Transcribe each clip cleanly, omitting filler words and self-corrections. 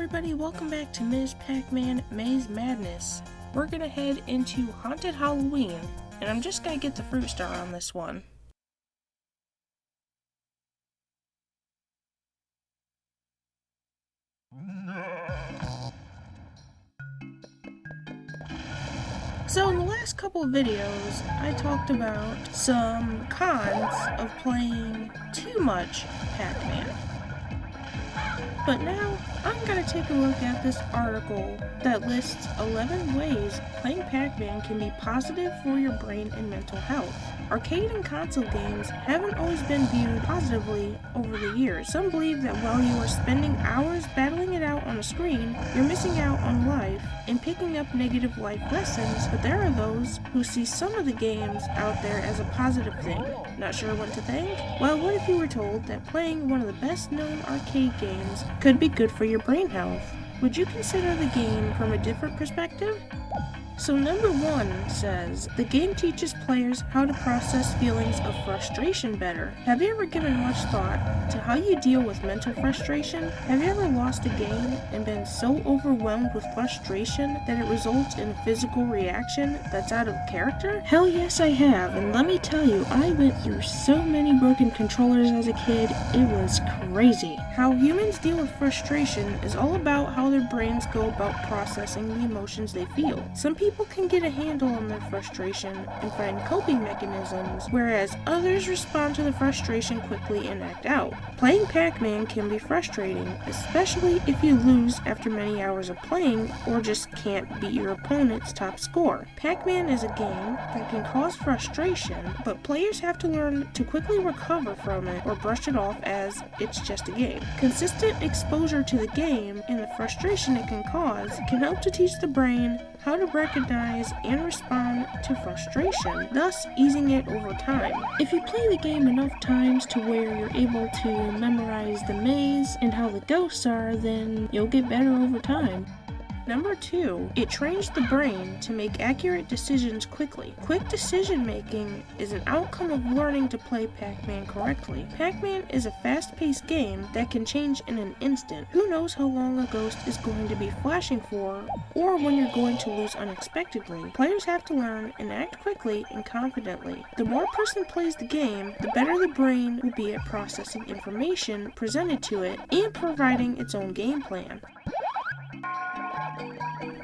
everybody, welcome back to Pac Man Maze Madness. We're gonna head into Haunted Halloween, and I'm just gonna get the fruit star on this one. So in the last couple of videos, I talked about some cons of playing too much Pac-Man. But now, I'm going to take a look at this article that lists 11 ways playing Pac-Man can be positive for your brain and mental health. Arcade and console games haven't always been viewed positively over the years. Some believe that while you are spending hours battling it out on a screen, you're missing out on life and picking up negative life lessons, but there are those who see some of the games out there as a positive thing. Not sure what to think? Well, what if you were told that playing one of the best known arcade games could be good for your brain health? Would you consider the game from a different perspective? So number 1 says, the game teaches players how to process feelings of frustration better. Have you ever given much thought to how you deal with mental frustration? Have you ever lost a game and been so overwhelmed with frustration that it results in a physical reaction that's out of character? Hell yes I have, and let me tell you, I went through so many broken controllers as a kid, it was crazy. How humans deal with frustration is all about how their brains go about processing the emotions they feel. Some people can get a handle on their frustration and find coping mechanisms, whereas others respond to the frustration quickly and act out. Playing Pac-Man can be frustrating, especially if you lose after many hours of playing or just can't beat your opponent's top score. Pac-Man is a game that can cause frustration, but players have to learn to quickly recover from it or brush it off as it's just a game. Consistent exposure to the game and the frustration it can cause can help to teach the brain how to recognize and respond to frustration, thus easing it over time. If you play the game enough times to where you're able to memorize the maze and how the ghosts are, then you'll get better over time. Number 2, it trains the brain to make accurate decisions quickly. Quick decision making is an outcome of learning to play Pac-Man correctly. Pac-Man is a fast-paced game that can change in an instant. Who knows how long a ghost is going to be flashing for, or when you're going to lose unexpectedly. Players have to learn and act quickly and confidently. The more a person plays the game, the better the brain will be at processing information presented to it and providing its own game plan.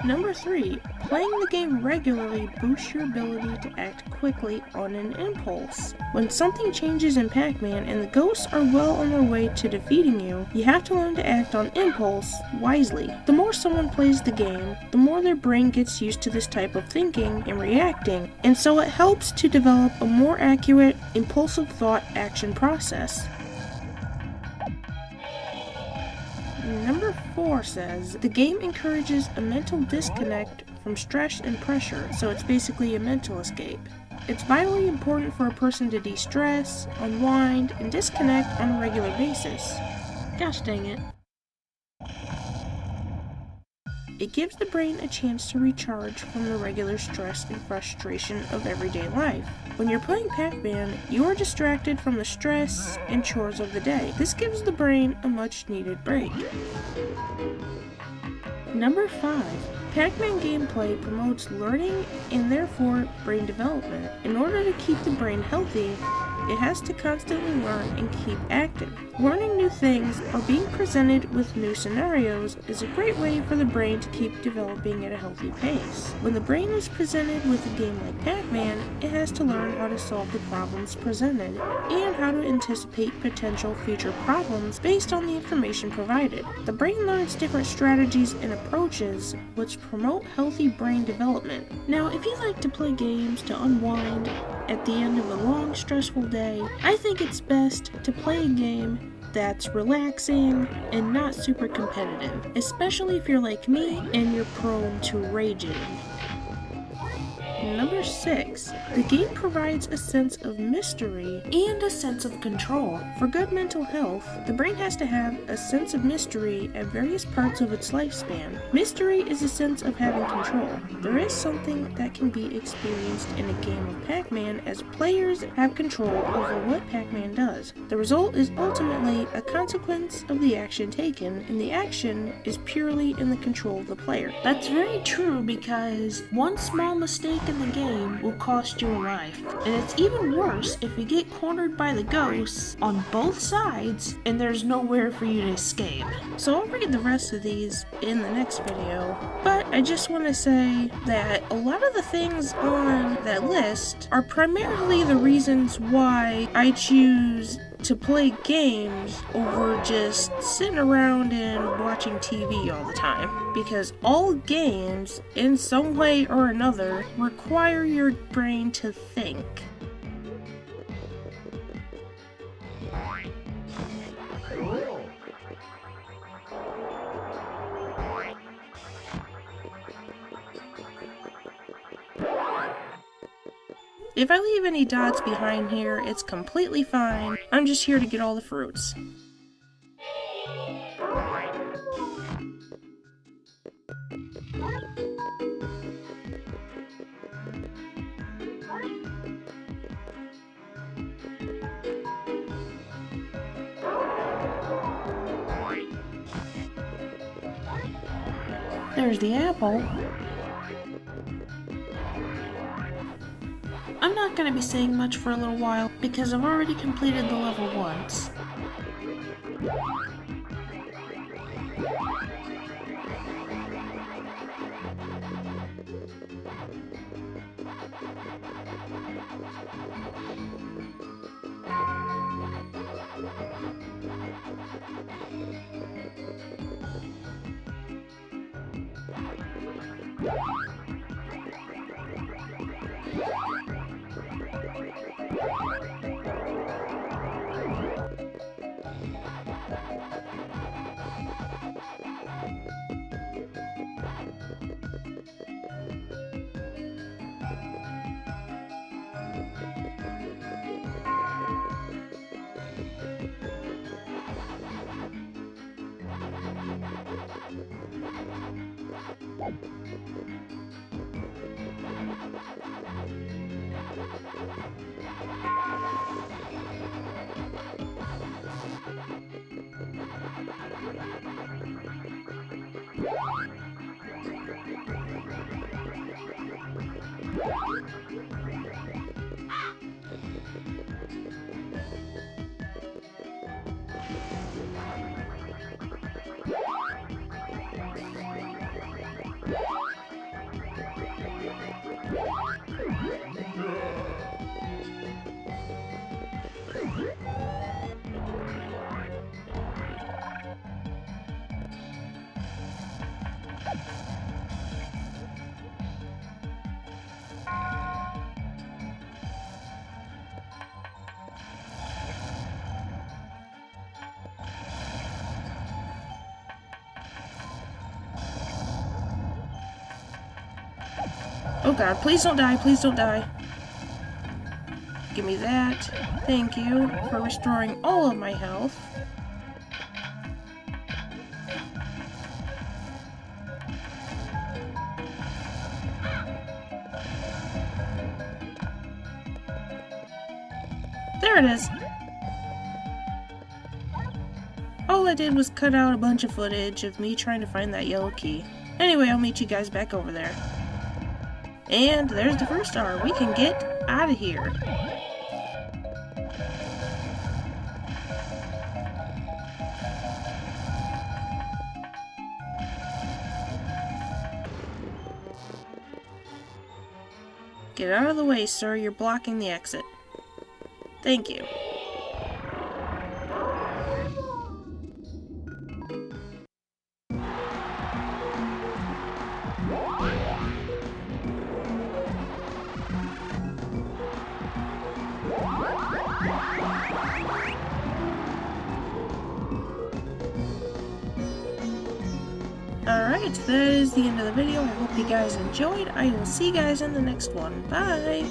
Number 3, playing the game regularly boosts your ability to act quickly on an impulse. When something changes in Pac-Man and the ghosts are well on their way to defeating you, you have to learn to act on impulse wisely. The more someone plays the game, the more their brain gets used to this type of thinking and reacting, and so it helps to develop a more accurate, impulsive thought-action process. Number 4 says, the game encourages a mental disconnect from stress and pressure, so it's basically a mental escape. It's vitally important for a person to de-stress, unwind, and disconnect on a regular basis. Gosh dang it. It gives the brain a chance to recharge from the regular stress and frustration of everyday life. When you're playing Pac-Man, you are distracted from the stress and chores of the day. This gives the brain a much-needed break. Number 5. Pac-Man gameplay promotes learning and therefore brain development. In order to keep the brain healthy, it has to constantly learn and keep active. Learning new things or being presented with new scenarios is a great way for the brain to keep developing at a healthy pace. When the brain is presented with a game like Pac-Man, it has to learn how to solve the problems presented and how to anticipate potential future problems based on the information provided. The brain learns different strategies and approaches which promote healthy brain development. Now, if you like to play games to unwind at the end of a long, stressful day, I think it's best to play a game that's relaxing and not super competitive, especially if you're like me and you're prone to raging. Number 6. The game provides a sense of mystery and a sense of control. For good mental health, the brain has to have a sense of mystery at various parts of its lifespan. Mystery is a sense of having control. There is something that can be experienced in a game of Pac-Man as players have control over what Pac-Man does. The result is ultimately a consequence of the action taken, and the action is purely in the control of the player. That's very true, because one small mistake in the game will cost you a life. And it's even worse if you get cornered by the ghosts on both sides and there's nowhere for you to escape. So I'll read the rest of these in the next video, but I just want to say that a lot of the things on that list are primarily the reasons why I choose to play games over just sitting around and watching TV all the time. Because all games, in some way or another, require your brain to think. If I leave any dots behind here, it's completely fine. I'm just here to get all the fruits. There's the apple. I'm not going to be saying much for a little while because I've already completed the level once. Oh god, please don't die, please don't die. Give me that. Thank you for restoring all of my health. There it is. All I did was cut out a bunch of footage of me trying to find that yellow key. Anyway, I'll meet you guys back over there. And there's the first star. We can get out of here. Get out of the way, sir. You're blocking the exit. Thank you. Alright, that is the end of the video. I hope you guys enjoyed. I will see you guys in the next one. Bye!